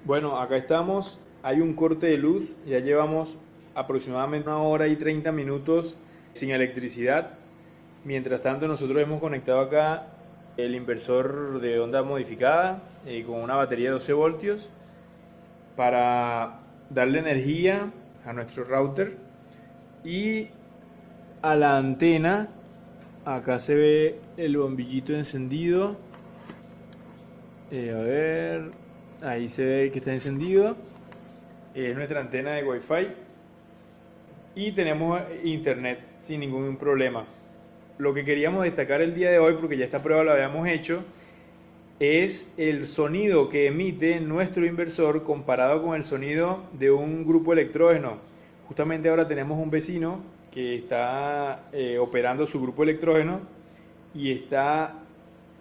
Bueno, acá estamos, hay un corte de luz, ya llevamos aproximadamente 1 hora y 30 minutos sin electricidad. Mientras tanto, nosotros hemos conectado acá el inversor de onda modificada con una batería de 12 voltios para darle energía a nuestro router y a la antena. Acá se ve el bombillito encendido. A ver, ahí se ve que está encendido. Es nuestra antena de Wi-Fi y tenemos internet sin ningún problema. Lo que queríamos destacar el día de hoy, porque ya esta prueba la habíamos hecho, es el sonido que emite nuestro inversor comparado con el sonido de un grupo electrógeno. Justamente ahora tenemos un vecino que está operando su grupo electrógeno y está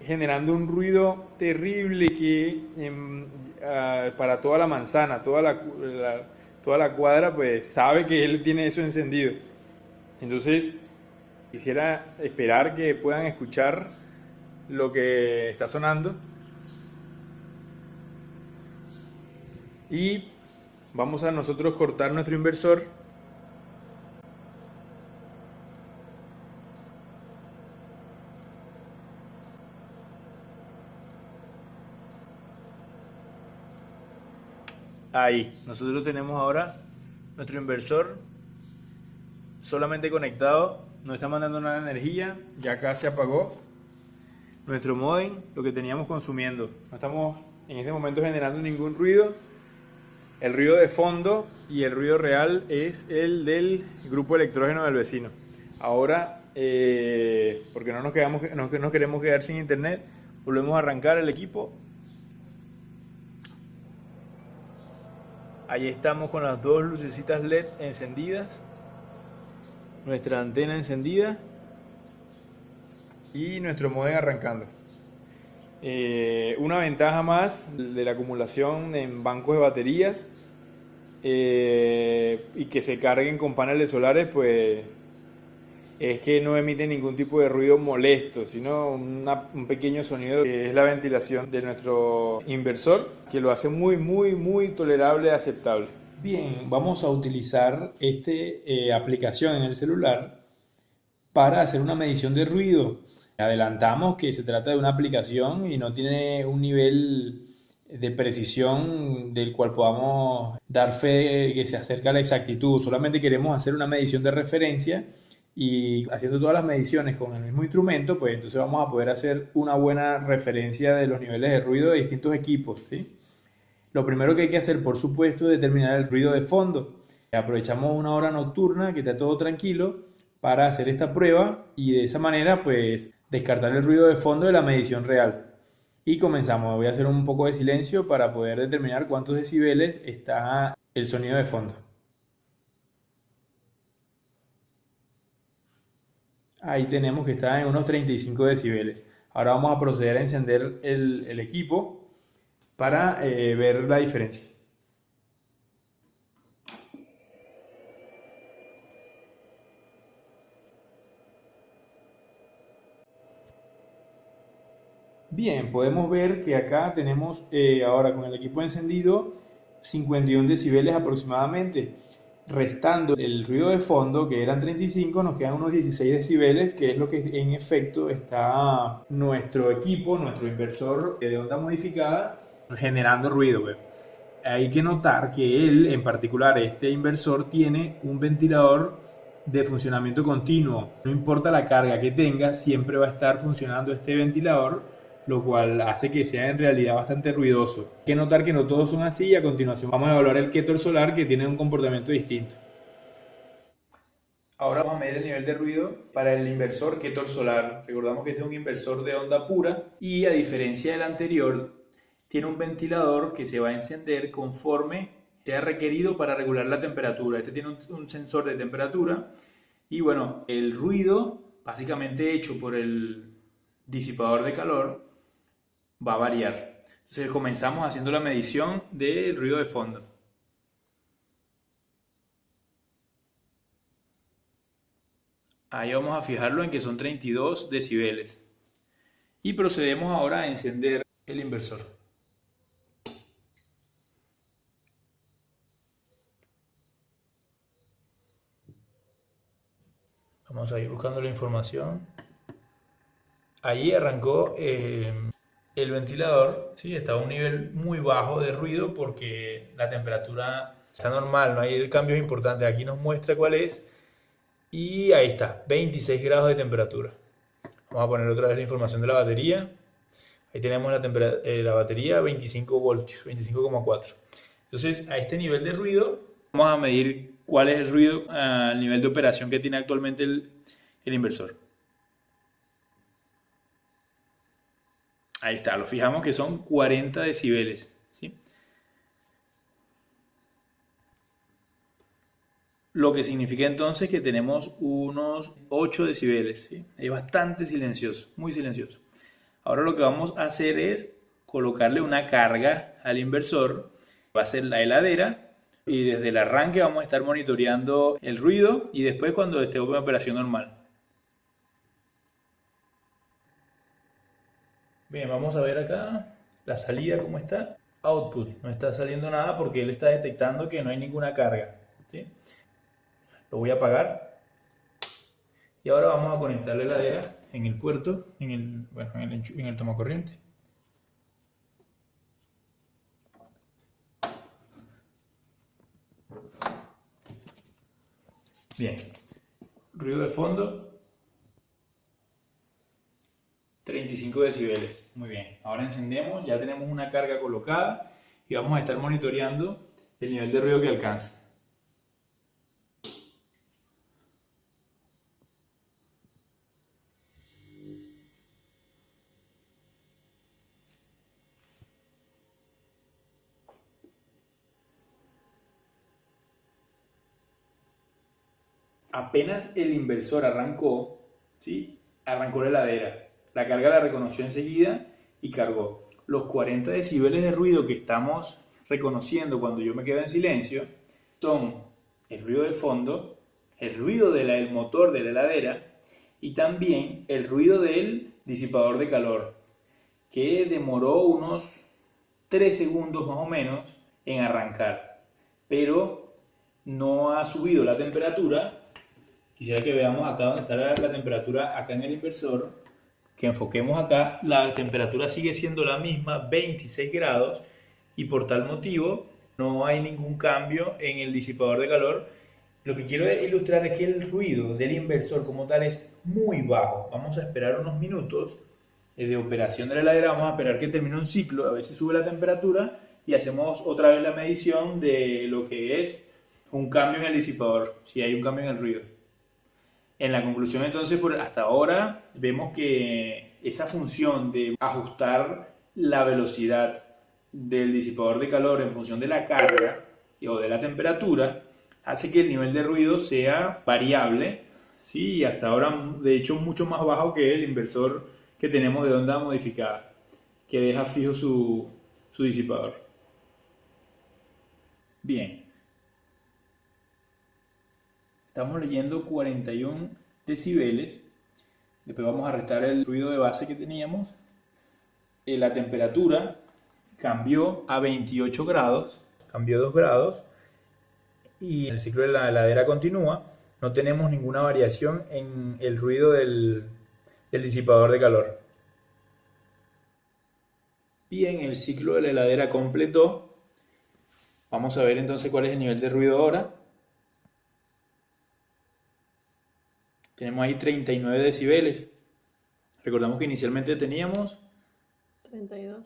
generando un ruido terrible que para toda la manzana, toda la cuadra, pues sabe que él tiene eso encendido. Entonces, quisiera esperar que puedan escuchar lo que está sonando y vamos a nosotros cortar nuestro inversor. Ahí, nosotros tenemos ahora nuestro inversor solamente conectado, no está mandando nada de energía, ya acá se apagó nuestro modem, lo que teníamos consumiendo. No estamos en este momento generando ningún ruido. El ruido de fondo y el ruido real es el del grupo electrógeno del vecino. Ahora, porque no queremos quedar sin internet, volvemos a arrancar el equipo. Ahí estamos con las dos lucecitas LED encendidas, nuestra antena encendida y nuestro modem arrancando. Una ventaja más de la acumulación en bancos de baterías y que se carguen con paneles solares, pues es que no emite ningún tipo de ruido molesto, sino un pequeño sonido que es la ventilación de nuestro inversor, que lo hace muy tolerable y aceptable. Bien, vamos a utilizar esta aplicación en el celular para hacer una medición de ruido. Adelantamos que se trata de una aplicación y no tiene un nivel de precisión del cual podamos dar fe de que se acerca a la exactitud. Solamente queremos hacer una medición de referencia y haciendo todas las mediciones con el mismo instrumento, pues entonces vamos a poder hacer una buena referencia de los niveles de ruido de distintos equipos, ¿sí? Lo primero que hay que hacer, por supuesto, es determinar el ruido de fondo. Aprovechamos una hora nocturna que está todo tranquilo para hacer esta prueba y de esa manera pues descartar el ruido de fondo de la medición real. Y comenzamos. Voy a hacer un poco de silencio para poder determinar cuántos decibeles está el sonido de fondo. Ahí tenemos que está en unos 35 decibeles. Ahora vamos a proceder a encender el equipo para ver la diferencia. Bien, podemos ver que acá tenemos ahora con el equipo encendido 51 decibeles aproximadamente. Restando el ruido de fondo, que eran 35, nos quedan unos 16 decibeles, que es lo que en efecto está nuestro equipo, nuestro inversor de onda modificada, generando ruido, pues. Hay que notar que él, en particular este inversor, tiene un ventilador de funcionamiento continuo. No importa la carga que tenga, siempre va a estar funcionando este ventilador, lo cual hace que sea en realidad bastante ruidoso. Hay que notar que no todos son así y a continuación vamos a evaluar el Ketor solar, que tiene un comportamiento distinto. Ahora vamos a medir el nivel de ruido para el inversor Ketor solar. Recordamos que este es un inversor de onda pura y a diferencia del anterior, tiene un ventilador que se va a encender conforme sea requerido para regular la temperatura. Este tiene un sensor de temperatura y bueno, el ruido básicamente hecho por el disipador de calor va a variar. Entonces comenzamos haciendo la medición del ruido de fondo. Ahí vamos a fijarlo en que son 32 decibeles. Y procedemos ahora a encender el inversor. Vamos a ir buscando la información. Ahí arrancó el ventilador, ¿sí? Estaba a un nivel muy bajo de ruido porque la temperatura está normal, no hay cambios importantes. Aquí nos muestra cuál es y ahí está, 26 grados de temperatura. Vamos a poner otra vez la información de la batería. Ahí tenemos la batería 25 voltios, 25,4. Entonces, a este nivel de ruido, vamos a medir cuál es el ruido al nivel de operación que tiene actualmente el inversor. Ahí está, lo fijamos que son 40 decibeles, ¿sí? Lo que significa entonces que tenemos unos 8 decibeles, ¿sí? Es bastante silencioso, muy silencioso. Ahora lo que vamos a hacer es colocarle una carga al inversor, va a ser la heladera, y desde el arranque vamos a estar monitoreando el ruido y después cuando esté en operación normal. Bien, vamos a ver acá la salida cómo está. Output, no está saliendo nada porque él está detectando que no hay ninguna carga, ¿sí? Lo voy a apagar y ahora vamos a conectar la heladera en el puerto, en el tomacorriente. Bien, ruido de fondo, 35 decibeles. Muy bien, ahora encendemos, ya tenemos una carga colocada y vamos a estar monitoreando el nivel de ruido que alcanza. Apenas el inversor arrancó, ¿sí? Arrancó la heladera. La carga la reconoció enseguida y cargó. Los 40 decibeles de ruido que estamos reconociendo cuando yo me quedo en silencio son el ruido de fondo, el ruido del motor de la heladera y también el ruido del disipador de calor, que demoró unos 3 segundos más o menos en arrancar, pero no ha subido la temperatura. Quisiera que veamos acá donde está la temperatura, acá en el inversor, que enfoquemos acá, la temperatura sigue siendo la misma, 26 grados, y por tal motivo no hay ningún cambio en el disipador de calor. Lo que quiero ilustrar es que el ruido del inversor como tal es muy bajo. Vamos a esperar unos minutos de operación de la heladera, vamos a esperar que termine un ciclo, a ver si sube la temperatura y hacemos otra vez la medición de lo que es un cambio en el disipador, si hay un cambio en el ruido. En la conclusión, entonces, hasta ahora vemos que esa función de ajustar la velocidad del disipador de calor en función de la carga o de la temperatura hace que el nivel de ruido sea variable, ¿sí? Y hasta ahora, de hecho, mucho más bajo que el inversor que tenemos de onda modificada, que deja fijo su disipador. Bien. Estamos leyendo 41 decibeles. Después vamos a restar el ruido de base que teníamos. La temperatura cambió a 28 grados, cambió 2 grados. Y el ciclo de la heladera continúa. No tenemos ninguna variación en el ruido del disipador de calor. Bien, el ciclo de la heladera completó. Vamos a ver entonces cuál es el nivel de ruido ahora. Tenemos ahí 39 decibeles. Recordamos que inicialmente teníamos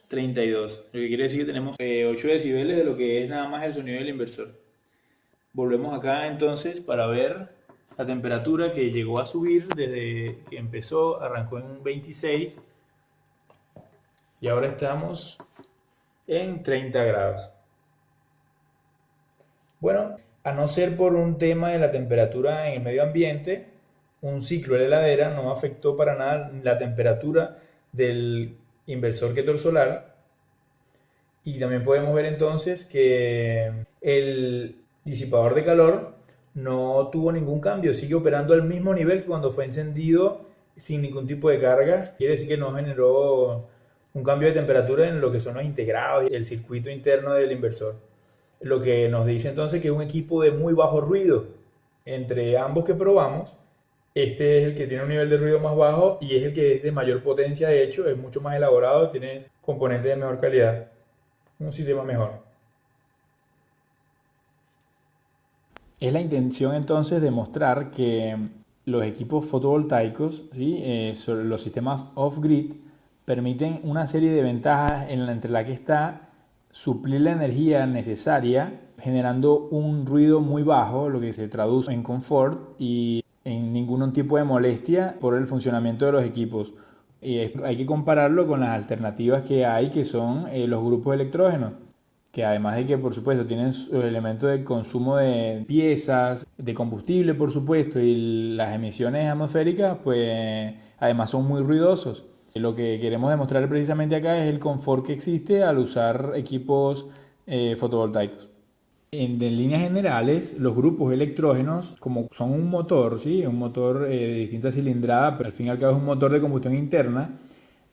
32. Lo que quiere decir que tenemos 8 decibeles de lo que es nada más el sonido del inversor. Volvemos acá entonces para ver la temperatura que llegó a subir desde que empezó, arrancó en 26 y ahora estamos en 30 grados. Bueno, a no ser por un tema de la temperatura en el medio ambiente, un ciclo de la heladera no afectó para nada la temperatura del inversor ketor solar. Y también podemos ver entonces que el disipador de calor no tuvo ningún cambio, sigue operando al mismo nivel que cuando fue encendido sin ningún tipo de carga. Quiere decir que no generó un cambio de temperatura en lo que son los integrados y el circuito interno del inversor. Lo que nos dice entonces que es un equipo de muy bajo ruido. Entre ambos que probamos, Este es el que tiene un nivel de ruido más bajo y es el que es de mayor potencia, de hecho, es mucho más elaborado, tiene componentes de mejor calidad, un sistema mejor. Es la intención entonces de mostrar que los equipos fotovoltaicos, ¿sí? Los sistemas off-grid, permiten una serie de ventajas entre la que está suplir la energía necesaria generando un ruido muy bajo, lo que se traduce en confort y en ningún tipo de molestia por el funcionamiento de los equipos. Hay que compararlo con las alternativas que hay, que son los grupos electrógenos, que además de que por supuesto tienen sus elementos de consumo de piezas, de combustible por supuesto, y las emisiones atmosféricas pues además son muy ruidosos. Lo que queremos demostrar precisamente acá es el confort que existe al usar equipos fotovoltaicos. De líneas generales, los grupos electrógenos, como son un motor, ¿sí? Un motor de distinta cilindrada, pero al fin y al cabo es un motor de combustión interna,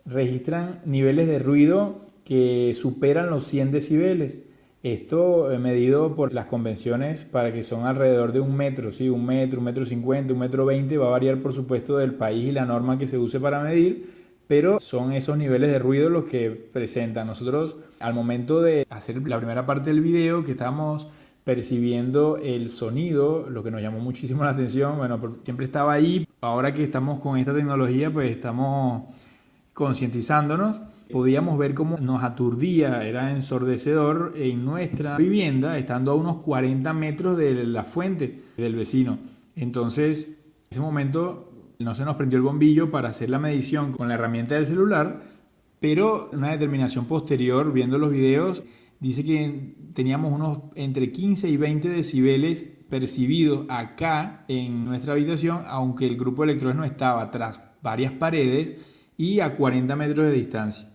registran niveles de ruido que superan los 100 decibeles. Esto medido por las convenciones para que son alrededor de un metro, ¿sí? Un metro 50, un metro 20, va a variar por supuesto del país y la norma que se use para medir, pero son esos niveles de ruido los que presentan. Nosotros al momento de hacer la primera parte del video que estábamos percibiendo el sonido, lo que nos llamó muchísimo la atención, bueno, siempre estaba ahí, ahora que estamos con esta tecnología pues estamos concientizándonos, podíamos ver cómo nos aturdía, era ensordecedor en nuestra vivienda, estando a unos 40 metros de la fuente del vecino. Entonces, en ese momento no se nos prendió el bombillo para hacer la medición con la herramienta del celular, pero una determinación posterior, viendo los videos, dice que teníamos unos entre 15 y 20 decibeles percibidos acá en nuestra habitación, aunque el grupo de electrones no estaba tras varias paredes y a 40 metros de distancia.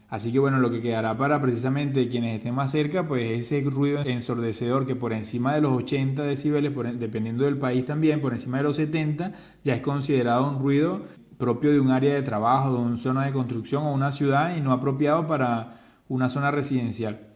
Así que bueno, lo que quedará para precisamente quienes estén más cerca, pues ese ruido ensordecedor que por encima de los 80 decibeles, dependiendo del país también, por encima de los 70, ya es considerado un ruido propio de un área de trabajo, de una zona de construcción o una ciudad y no apropiado para una zona residencial.